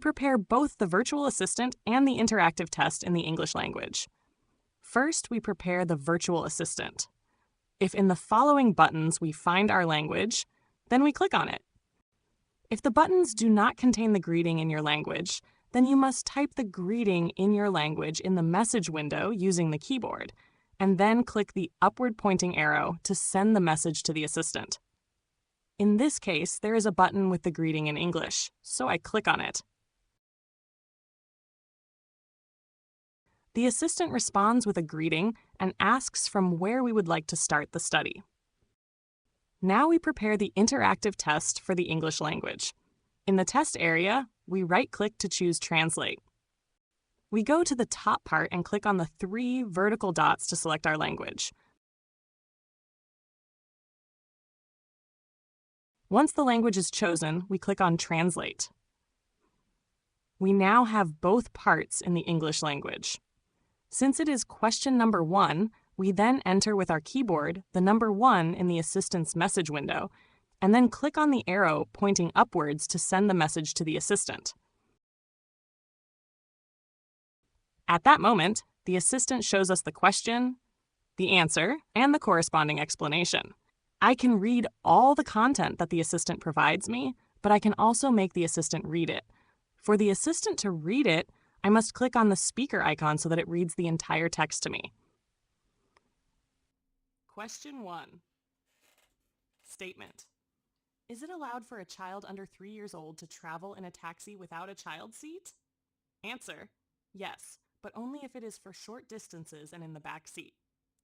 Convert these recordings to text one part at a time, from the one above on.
prepare both the virtual assistant and the interactive test in the English language. First, we prepare the virtual assistant. If in the following buttons we find our language, then we click on it. If the buttons do not contain the greeting in your language, then you must type the greeting in your language in the message window using the keyboard, and then click the upward pointing arrow to send the message to the assistant. In this case, there is a button with the greeting in English, so I click on it. The assistant responds with a greeting and asks from where we would like to start the study. Now we prepare the interactive test for the English language. In the test area, we right-click to choose Translate. We go to the top part and click on the 3 vertical dots to select our language. Once the language is chosen, we click on Translate. We now have both parts in the English language. Since it is question number 1, we then enter with our keyboard the number 1 in the assistant's message window, and then click on the arrow pointing upwards to send the message to the assistant. At that moment, the assistant shows us the question, the answer, and the corresponding explanation. I can read all the content that the assistant provides me, but I can also make the assistant read it. For the assistant to read it, I must click on the speaker icon so that it reads the entire text to me. Question 1. Statement. Is it allowed for a child under 3 years old to travel in a taxi without a child seat? Answer. Yes, but only if it is for short distances and in the back seat.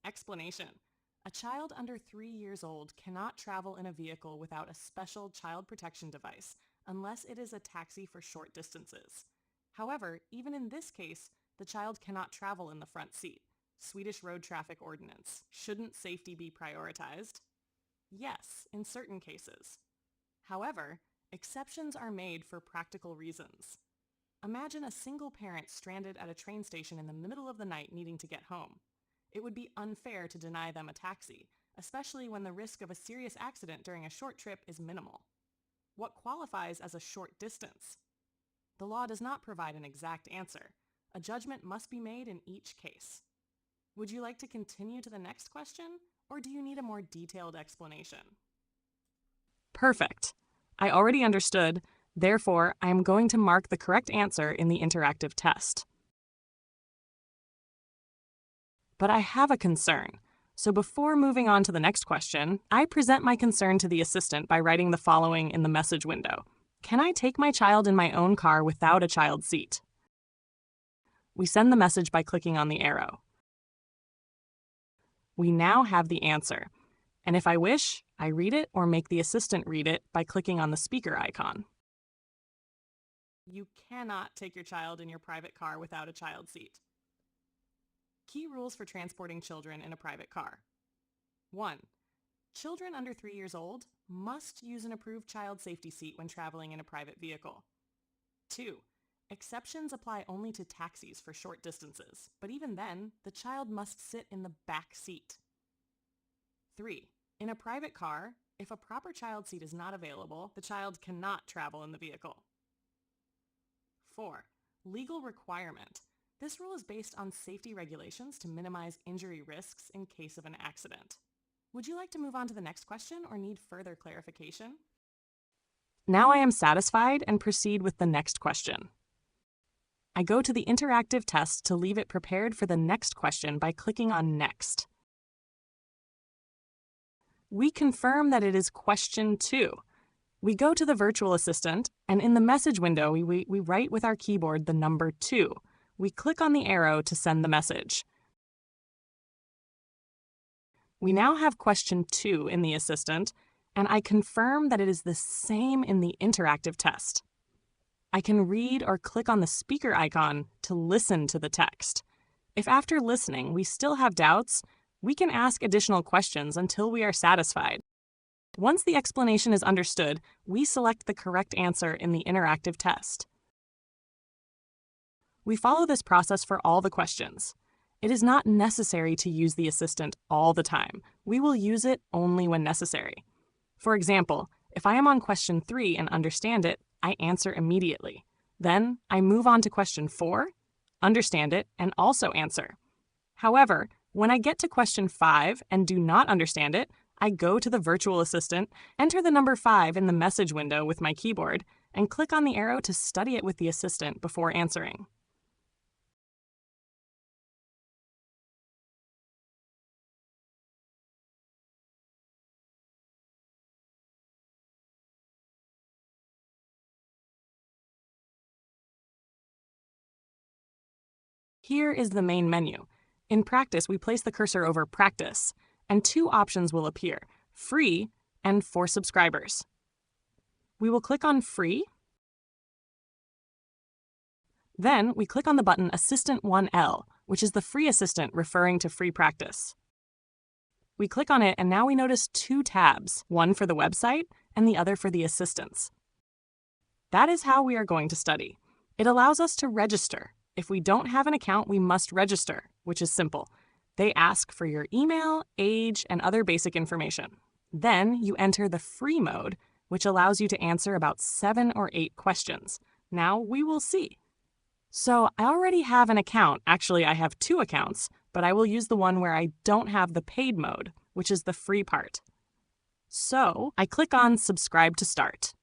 Explanation. A child under 3 years old cannot travel in a vehicle without a special child protection device unless it is a taxi for short distances. However, even in this case, the child cannot travel in the front seat. Swedish road traffic ordinance. Shouldn't safety be prioritized? Yes, in certain cases. However, exceptions are made for practical reasons. Imagine a single parent stranded at a train station in the middle of the night needing to get home. It would be unfair to deny them a taxi, especially when the risk of a serious accident during a short trip is minimal. What qualifies as a short distance? The law does not provide an exact answer. A judgment must be made in each case. Would you like to continue to the next question, or do you need a more detailed explanation? Perfect. I already understood. Therefore, I am going to mark the correct answer in the interactive test. But I have a concern. So before moving on to the next question, I present my concern to the assistant by writing the following in the message window. Can I take my child in my own car without a child seat? We send the message by clicking on the arrow. We now have the answer, and if I wish, I read it or make the assistant read it by clicking on the speaker icon. You cannot take your child in your private car without a child seat. Key rules for transporting children in a private car. 1. Children under 3 years old must use an approved child safety seat when traveling in a private vehicle. 2. Exceptions apply only to taxis for short distances, but even then, the child must sit in the back seat. 3. In a private car, if a proper child seat is not available, the child cannot travel in the vehicle. 4. Legal requirement. This rule is based on safety regulations to minimize injury risks in case of an accident. Would you like to move on to the next question or need further clarification? Now I am satisfied and proceed with the next question. I go to the interactive test to leave it prepared for the next question by clicking on Next. We confirm that it is question 2. We go to the virtual assistant, and in the message window, we write with our keyboard the number 2. We click on the arrow to send the message. We now have question 2 in the assistant, and I confirm that it is the same in the interactive test. I can read or click on the speaker icon to listen to the text. If after listening we still have doubts, we can ask additional questions until we are satisfied. Once the explanation is understood, we select the correct answer in the interactive test. We follow this process for all the questions. It is not necessary to use the assistant all the time. We will use it only when necessary. For example, if I am on question 3 and understand it, I answer immediately. Then I move on to question 4, understand it, and also answer. However, when I get to question 5 and do not understand it, I go to the virtual assistant, enter the number 5 in the message window with my keyboard, and click on the arrow to study it with the assistant before answering. Here is the main menu. In practice, we place the cursor over Practice, and 2 options will appear, Free and for subscribers. We will click on Free. Then we click on the button Assistant 1L, which is the free assistant referring to free practice. We click on it and now we notice 2 tabs, one for the website and the other for the assistants. That is how we are going to study. It allows us to register. If we don't have an account, we must register, which is simple. They ask for your email, age, and other basic information. Then you enter the free mode, which allows you to answer about 7 or 8 questions. Now we will see. So I already have an account. Actually, I have 2 accounts, but I will use the one where I don't have the paid mode, which is the free part. So I click on Subscribe to Start.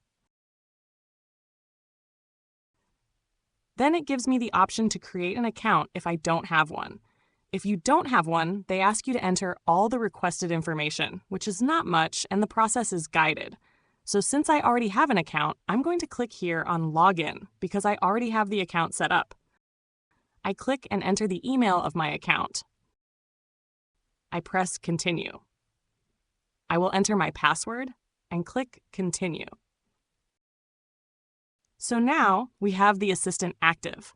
Then it gives me the option to create an account if I don't have one. If you don't have one, they ask you to enter all the requested information, which is not much, and the process is guided. So since I already have an account, I'm going to click here on Login because I already have the account set up. I click and enter the email of my account. I press Continue. I will enter my password and click Continue. So now we have the assistant active.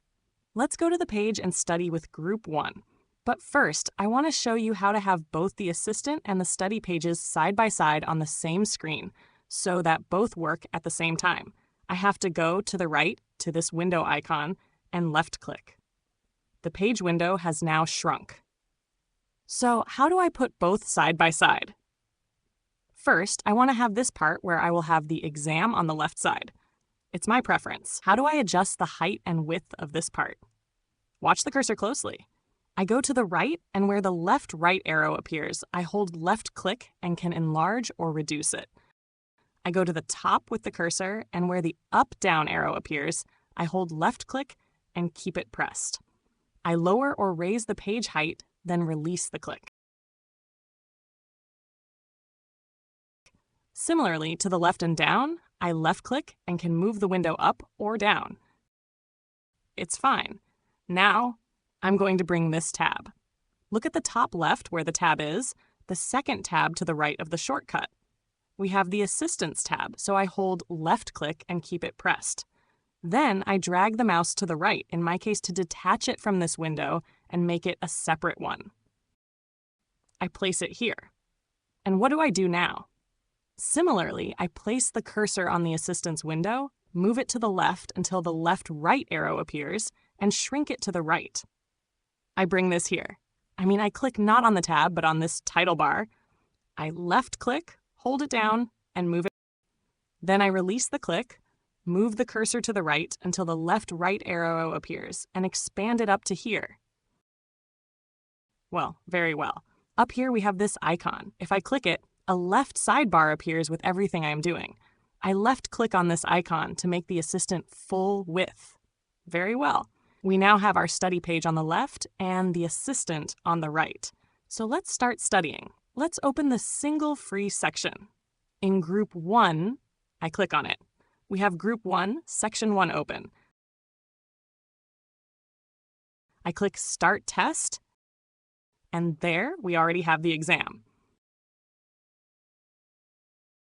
Let's go to the page and study with Group 1. But first, I want to show you how to have both the assistant and the study pages side by side on the same screen so that both work at the same time. I have to go to the right to this window icon and left click. The page window has now shrunk. So how do I put both side by side? First, I want to have this part where I will have the exam on the left side. It's my preference. How do I adjust the height and width of this part? Watch the cursor closely. I go to the right, and where the left-right arrow appears, I hold left click and can enlarge or reduce it. I go to the top with the cursor, and where the up-down arrow appears, I hold left click and keep it pressed. I lower or raise the page height, then release the click. Similarly, to the left and down, I left click and can move the window up or down. It's fine. Now, I'm going to bring this tab. Look at the top left where the tab is, the second tab to the right of the shortcut. We have the Assistants tab, so I hold left click and keep it pressed. Then I drag the mouse to the right, in my case to detach it from this window and make it a separate one. I place it here. And what do I do now? Similarly, I place the cursor on the Assistants window, move it to the left until the left-right arrow appears, and shrink it to the right. I bring this here. I click not on the tab, but on this title bar. I left-click, hold it down, and move it. Then I release the click, move the cursor to the right until the left-right arrow appears, and expand it up to here. Well, very well. Up here we have this icon. If I click it, a left sidebar appears with everything I am doing. I left-click on this icon to make the assistant full width. Very well. We now have our study page on the left and the assistant on the right. So let's start studying. Let's open the single free section. In Group 1, I click on it. We have Group 1, Section 1 open. I click Start Test, and there we already have the exam.